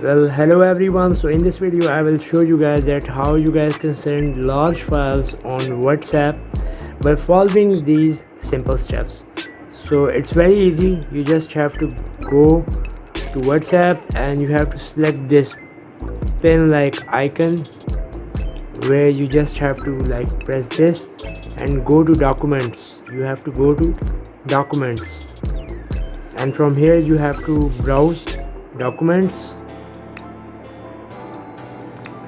Well, hello everyone. So in this video I will show you guys that how you guys can send large files on WhatsApp by following these simple steps. So it's very easy. You just have to go to WhatsApp and you have to select this pen like icon, where you just have to press this and go to documents. You have to go to documents, and from here you have to browse documents.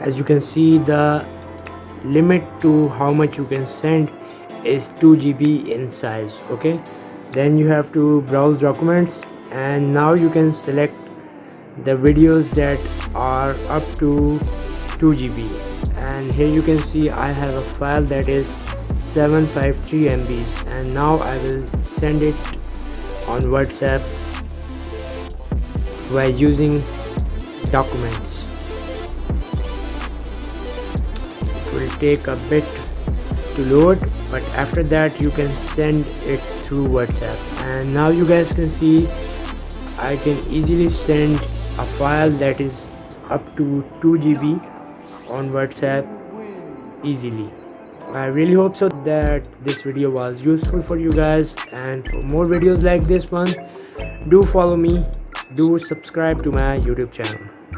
As you can see, the limit to how much you can send is 2 GB in size. Okay, then you have to browse documents, and now you can select the videos that are up to 2 GB. And here you can see I have a file that is 753 MBs, and now I will send it on WhatsApp by using documents. It will take a bit to load, but after that you can send it through WhatsApp. And now you guys can see I can easily send a file that is up to 2 GB on WhatsApp easily. I really hope so that this video was useful for you guys, and for more videos like this one, do follow me, do subscribe to my YouTube channel.